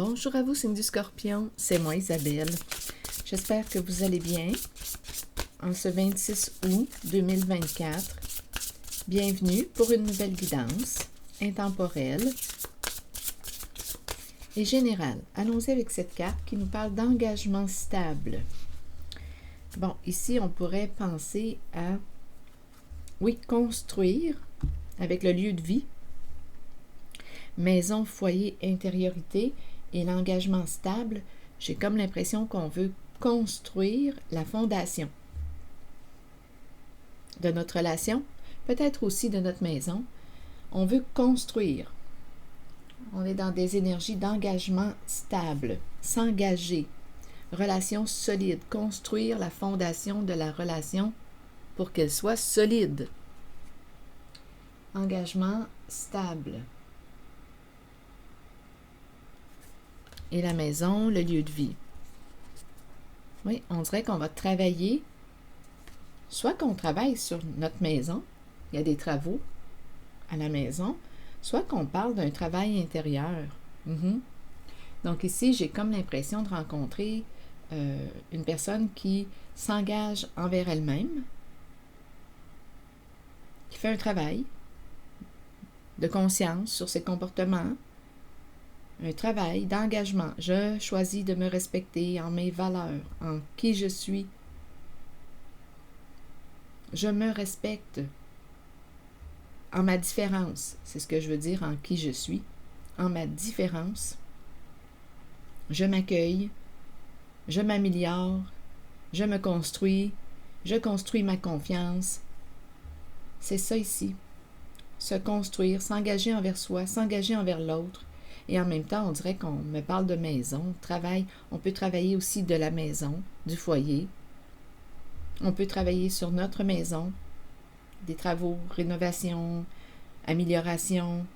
Bonjour à vous, signe du Scorpion, c'est moi Isabelle. J'espère que vous allez bien. En ce 26 août 2024, bienvenue pour une nouvelle guidance intemporelle et générale. Allons-y avec cette carte qui nous parle d'engagement stable. Bon, ici, on pourrait penser à, oui, construire avec le lieu de vie, maison, foyer, intériorité et l'engagement stable. J'ai comme l'impression qu'on veut construire la fondation de notre relation, peut-être aussi de notre maison. On veut construire. On est dans des énergies d'engagement stable, s'engager, relation solide, construire la fondation de la relation pour qu'elle soit solide. Engagement stable. Et la maison, le lieu de vie. Oui, on dirait qu'on va travailler, soit qu'on travaille sur notre maison, il y a des travaux à la maison, soit qu'on parle d'un travail intérieur. Donc ici, j'ai comme l'impression de rencontrer une personne qui s'engage envers elle-même, qui fait un travail de conscience sur ses comportements, un travail d'engagement. Je choisis de me respecter en mes valeurs, en qui je suis. Je me respecte en ma différence. C'est ce que je veux dire, en qui je suis, en ma différence. Je m'accueille, je m'améliore, je me construis, je construis ma confiance. C'est ça ici. Se construire, s'engager envers soi, s'engager envers l'autre. Et en même temps, on dirait qu'on me parle de maison, travail. On peut travailler aussi de la maison, du foyer. On peut travailler sur notre maison, des travaux, rénovation, amélioration.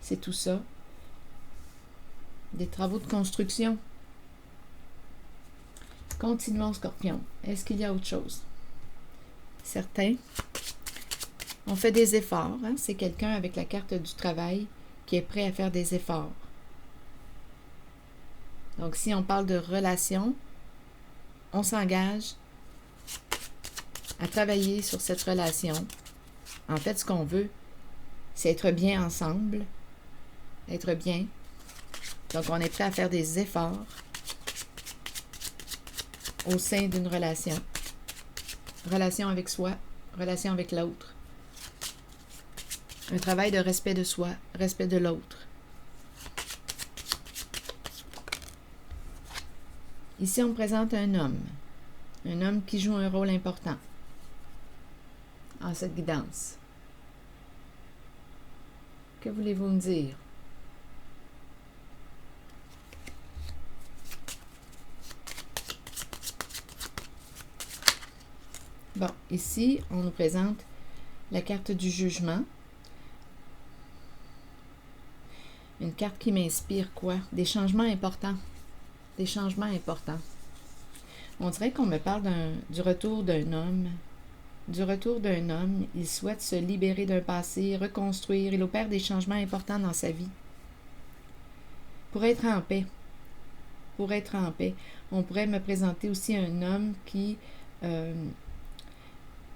C'est tout ça. Des travaux de construction. Continuons, Scorpion. Est-ce qu'il y a autre chose? Certains. On fait des efforts. C'est quelqu'un avec la carte du travail qui est prêt à faire des efforts. Donc, si on parle de relation, on s'engage à travailler sur cette relation. En fait, ce qu'on veut, c'est être bien ensemble, être bien. Donc, on est prêt à faire des efforts au sein d'une relation. Relation avec soi, relation avec l'autre. Un travail de respect de soi, respect de l'autre. Ici, on me présente un homme qui joue un rôle important en cette guidance. Que voulez-vous me dire? Bon, ici, on nous présente la carte du jugement. Une carte qui m'inspire quoi? Des changements importants. Des changements importants. On dirait qu'on me parle du retour d'un homme. Du retour d'un homme, il souhaite se libérer d'un passé, reconstruire, il opère des changements importants dans sa vie. Pour être en paix. Pour être en paix. On pourrait me présenter aussi un homme qui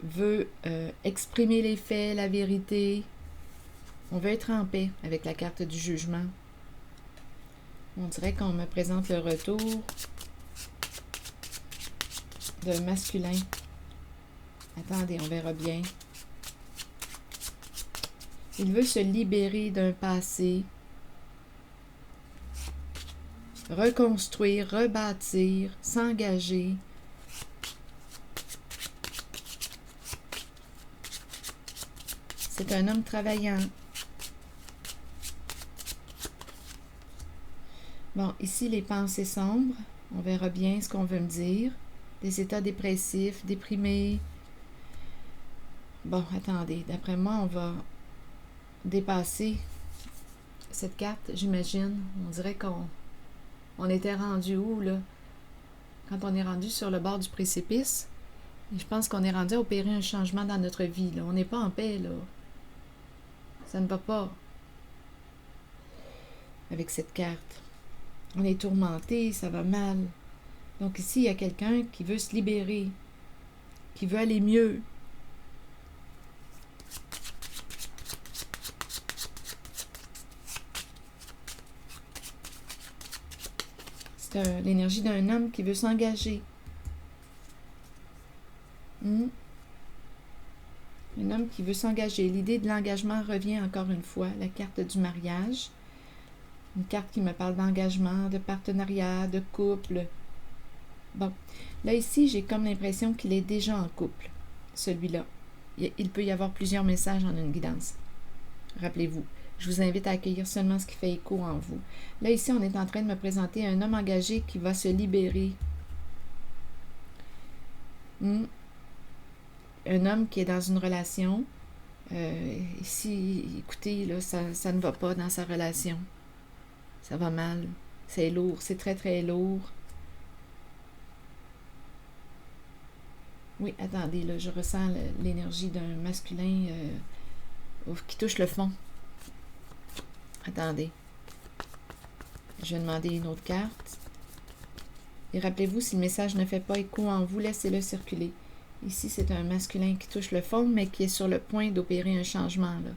veut exprimer les faits, la vérité. On veut être en paix avec la carte du jugement. On dirait qu'on me présente le retour d'un masculin. Attendez, on verra bien. Il veut se libérer d'un passé, reconstruire, rebâtir, s'engager. C'est un homme travaillant. Bon, ici, les pensées sombres. On verra bien ce qu'on veut me dire. Des états dépressifs, déprimés. Bon, attendez. D'après moi, on va dépasser cette carte, j'imagine. On dirait qu'on était rendu où, là? Quand on est rendu sur le bord du précipice, et je pense qu'on est rendu à opérer un changement dans notre vie, là. On n'est pas en paix, là. Ça ne va pas avec cette carte. On est tourmenté, ça va mal. Donc ici, il y a quelqu'un qui veut se libérer, qui veut aller mieux. C'est l'énergie d'un homme qui veut s'engager. Un homme qui veut s'engager. L'idée de l'engagement revient encore une fois. La carte du mariage. Une carte qui me parle d'engagement, de partenariat, de couple. Bon, là ici, j'ai comme l'impression qu'il est déjà en couple, celui-là. Il peut y avoir plusieurs messages en une guidance. Rappelez-vous, je vous invite à accueillir seulement ce qui fait écho en vous. Là ici, on est en train de me présenter un homme engagé qui va se libérer. Un homme qui est dans une relation. Ici, écoutez, là, ça ne va pas dans sa relation. Ça va mal. C'est lourd. C'est très, très lourd. Oui, attendez, là, je ressens l'énergie d'un masculin qui touche le fond. Attendez. Je vais demander une autre carte. Et rappelez-vous, si le message ne fait pas écho en vous, laissez-le circuler. Ici, c'est un masculin qui touche le fond, mais qui est sur le point d'opérer un changement, là.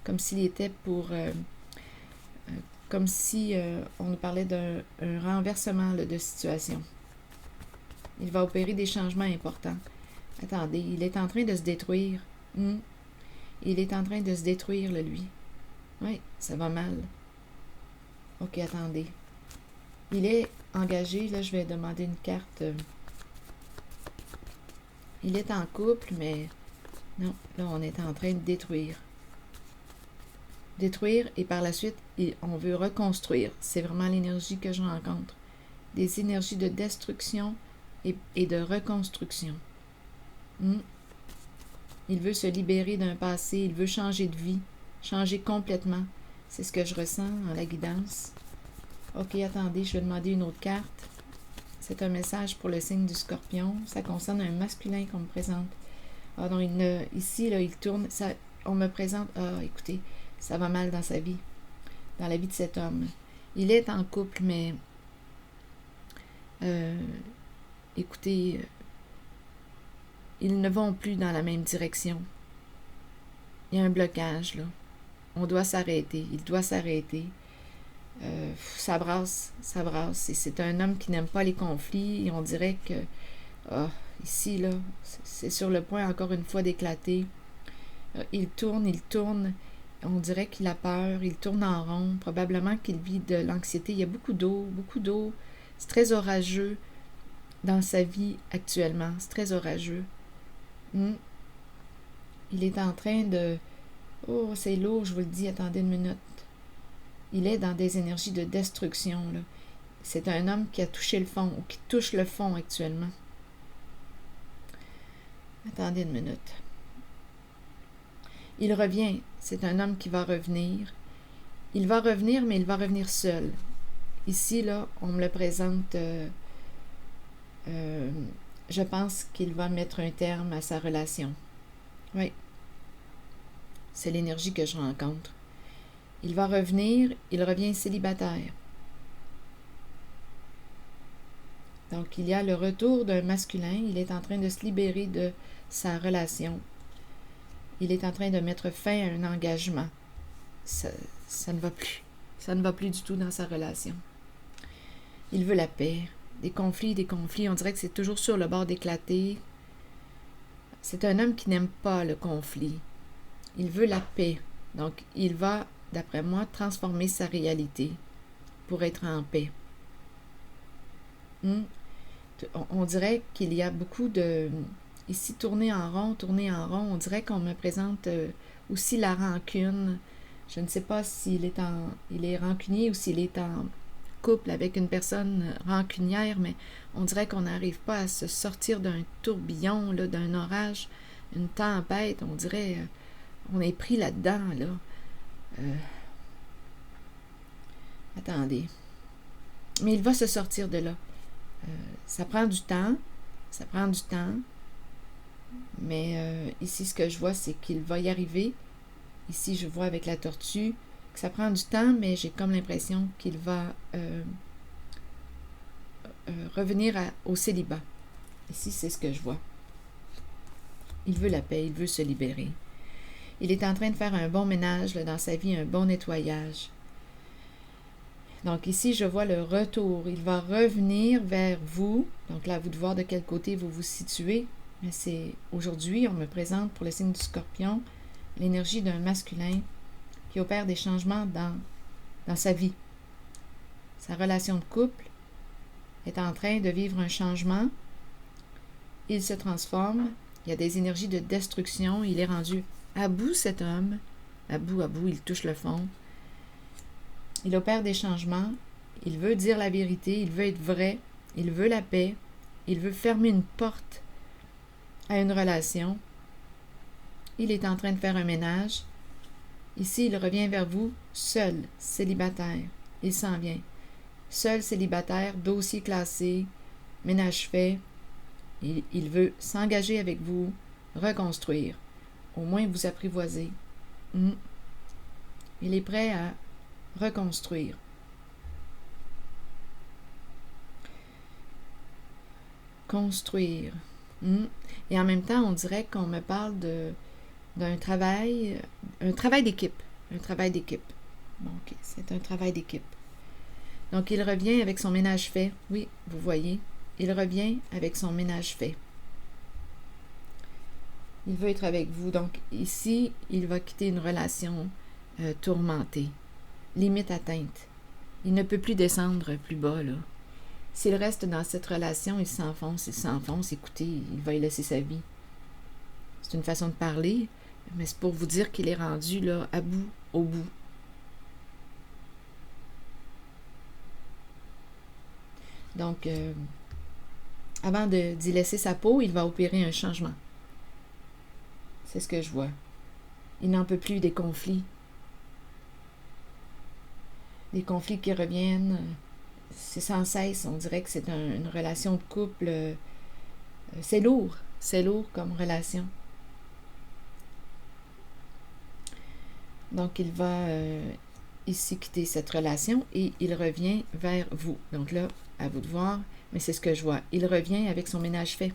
Comme s'il était pour... comme si on nous parlait d'un renversement là, de situation. Il va opérer des changements importants. Attendez, il est en train de se détruire. Il est en train de se détruire, là, lui. Oui, ça va mal. Ok, attendez. Il est engagé, là, je vais demander une carte. Il est en couple, mais non, là, on est en train de détruire. Détruire, et par la suite, on veut reconstruire. C'est vraiment l'énergie que je rencontre. Des énergies de destruction et de reconstruction. Il veut se libérer d'un passé, il veut changer de vie, changer complètement. C'est ce que je ressens dans la guidance. Ok, attendez, je vais demander une autre carte. C'est un message pour le signe du Scorpion. Ça concerne un masculin qu'on me présente. Ah non, ici, là, il tourne. On me présente... Ah, écoutez, ça va mal dans sa vie. Dans la vie de cet homme. Il est en couple, mais... écoutez... ils ne vont plus dans la même direction. Il y a un blocage, là. On doit s'arrêter. Il doit s'arrêter. Ça brasse. Et c'est un homme qui n'aime pas les conflits. Et on dirait que... ici, là, c'est sur le point, encore une fois, d'éclater. Il tourne. On dirait qu'il a peur. Il tourne en rond. Probablement qu'il vit de l'anxiété. Il y a beaucoup d'eau. C'est très orageux dans sa vie actuellement. C'est très orageux. Il est en train de... Oh, c'est lourd, je vous le dis, attendez une minute. Il est dans des énergies de destruction, là. C'est un homme qui a touché le fond, ou qui touche le fond actuellement. Attendez une minute. Il revient. C'est un homme qui va revenir. Il va revenir, mais il va revenir seul. Ici, là, on me le présente... je pense qu'il va mettre un terme à sa relation. Oui. C'est l'énergie que je rencontre. Il va revenir, il revient célibataire. Donc, il y a le retour d'un masculin. Il est en train de se libérer de sa relation. Il est en train de mettre fin à un engagement. Ça ne va plus. Ça ne va plus du tout dans sa relation. Il veut la paix. Des conflits. On dirait que c'est toujours sur le bord d'éclater. C'est un homme qui n'aime pas le conflit. Il veut la paix. Donc, il va, d'après moi, transformer sa réalité pour être en paix. On dirait qu'il y a beaucoup de... Ici, tourner en rond, on dirait qu'on me présente aussi la rancune. Je ne sais pas s'il est il est rancunier ou s'il est en couple avec une personne rancunière, mais on dirait qu'on n'arrive pas à se sortir d'un tourbillon, là, d'un orage, une tempête. On dirait on est pris là-dedans, là. Attendez. Mais il va se sortir de là. Ça prend du temps. Mais ici, ce que je vois, c'est qu'il va y arriver. Ici, je vois avec la tortue que ça prend du temps, mais j'ai comme l'impression qu'il va revenir au célibat. Ici, c'est ce que je vois. Il veut la paix, il veut se libérer. Il est en train de faire un bon ménage là, dans sa vie, un bon nettoyage. Donc ici, je vois le retour. Il va revenir vers vous. Donc là, à vous de voir de quel côté vous vous situez. Mais c'est aujourd'hui, on me présente pour le signe du Scorpion, l'énergie d'un masculin qui opère des changements dans sa vie. Sa relation de couple est en train de vivre un changement. Il se transforme. Il y a des énergies de destruction. Il est rendu à bout, cet homme. À bout, il touche le fond. Il opère des changements. Il veut dire la vérité. Il veut être vrai. Il veut la paix. Il veut fermer une porte à une relation. Il est en train de faire un ménage. Ici, il revient vers vous, seul, célibataire. Il s'en vient. Seul, célibataire, dossier classé, ménage fait. Il veut s'engager avec vous, reconstruire. Au moins vous apprivoiser. Il est prêt à reconstruire. Construire. Et en même temps, on dirait qu'on me parle d'un travail, un travail d'équipe. Un travail d'équipe. Bon, ok, c'est un travail d'équipe. Donc, il revient avec son ménage fait. Oui, vous voyez, il revient avec son ménage fait. Il veut être avec vous. Donc, ici, il va quitter une relation tourmentée, limite atteinte. Il ne peut plus descendre plus bas, là. S'il reste dans cette relation, il s'enfonce. Écoutez, il va y laisser sa vie. C'est une façon de parler, mais c'est pour vous dire qu'il est rendu, là, à bout, au bout. Donc, avant d'y laisser sa peau, il va opérer un changement. C'est ce que je vois. Il n'en peut plus des conflits. Des conflits qui reviennent. C'est sans cesse. On dirait que c'est une relation de couple. C'est lourd. C'est lourd comme relation. Donc, il va ici quitter cette relation et il revient vers vous. Donc là, à vous de voir, mais c'est ce que je vois. Il revient avec son ménage fait.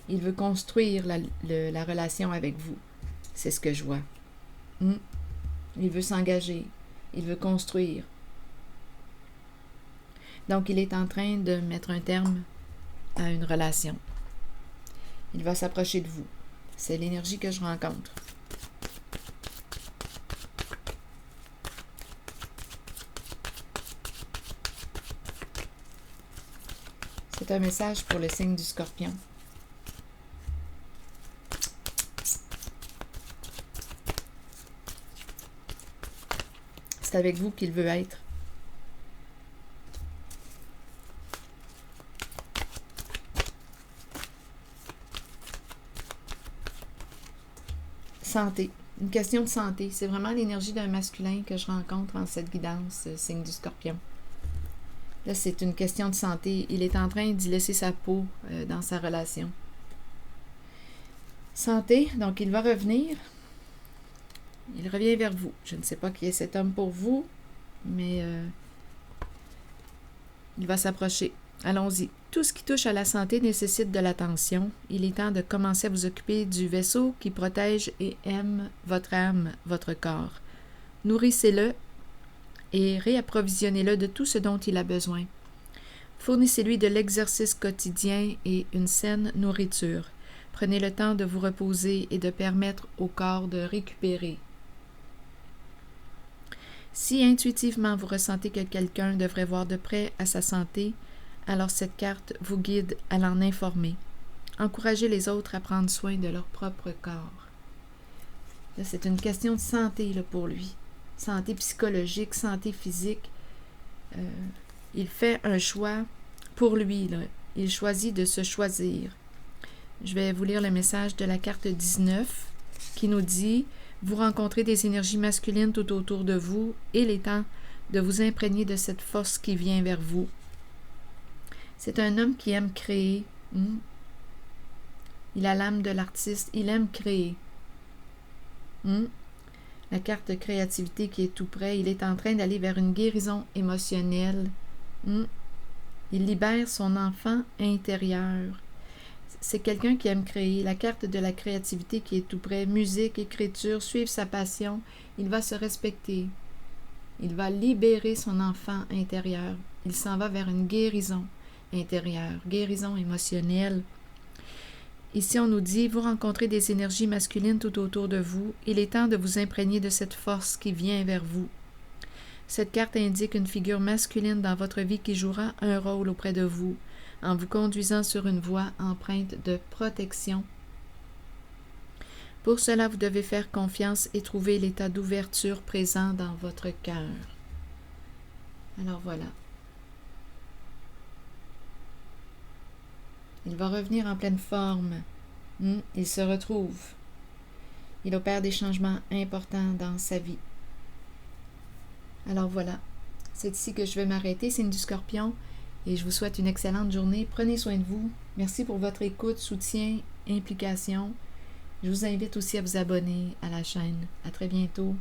Il veut construire la relation avec vous. C'est ce que je vois. Il veut s'engager. Il veut construire. Donc, il est en train de mettre un terme à une relation. Il va s'approcher de vous. C'est l'énergie que je rencontre. C'est un message pour le signe du Scorpion. C'est avec vous qu'il veut être. Santé. Une question de santé. C'est vraiment l'énergie d'un masculin que je rencontre en cette guidance, signe du Scorpion. Là, c'est une question de santé. Il est en train d'y laisser sa peau dans sa relation. Santé, donc il va revenir. Il revient vers vous. Je ne sais pas qui est cet homme pour vous, mais il va s'approcher. Allons-y. Tout ce qui touche à la santé nécessite de l'attention. Il est temps de commencer à vous occuper du vaisseau qui protège et aime votre âme, votre corps. Nourrissez-le et réapprovisionnez-le de tout ce dont il a besoin. Fournissez-lui de l'exercice quotidien et une saine nourriture. Prenez le temps de vous reposer et de permettre au corps de récupérer. Si intuitivement vous ressentez que quelqu'un devrait voir de près à sa santé, alors cette carte vous guide à l'en informer. Encouragez les autres à prendre soin de leur propre corps. Là, c'est une question de santé là, pour lui. Santé psychologique, santé physique. Il fait un choix pour lui. Là. Il choisit de se choisir. Je vais vous lire le message de la carte 19 qui nous dit « Vous rencontrez des énergies masculines tout autour de vous et il est temps de vous imprégner de cette force qui vient vers vous. » C'est un homme qui aime créer. Il a l'âme de l'artiste. Il aime créer. La carte créativité qui est tout près. Il est en train d'aller vers une guérison émotionnelle. Il libère son enfant intérieur. C'est quelqu'un qui aime créer, la carte de la créativité qui est tout près, musique, écriture, suivre sa passion. Il va se respecter. Il va libérer son enfant intérieur. Il s'en va vers une guérison intérieure, guérison émotionnelle. Ici, on nous dit, vous rencontrez des énergies masculines tout autour de vous. Il est temps de vous imprégner de cette force qui vient vers vous. Cette carte indique une figure masculine dans votre vie qui jouera un rôle auprès de vous, en vous conduisant sur une voie empreinte de protection. Pour cela, vous devez faire confiance et trouver l'état d'ouverture présent dans votre cœur. Alors voilà. Il va revenir en pleine forme. Il se retrouve. Il opère des changements importants dans sa vie. Alors voilà. C'est ici que je vais m'arrêter. Signe du Scorpion. Et je vous souhaite une excellente journée. Prenez soin de vous. Merci pour votre écoute, soutien, implication. Je vous invite aussi à vous abonner à la chaîne. À très bientôt.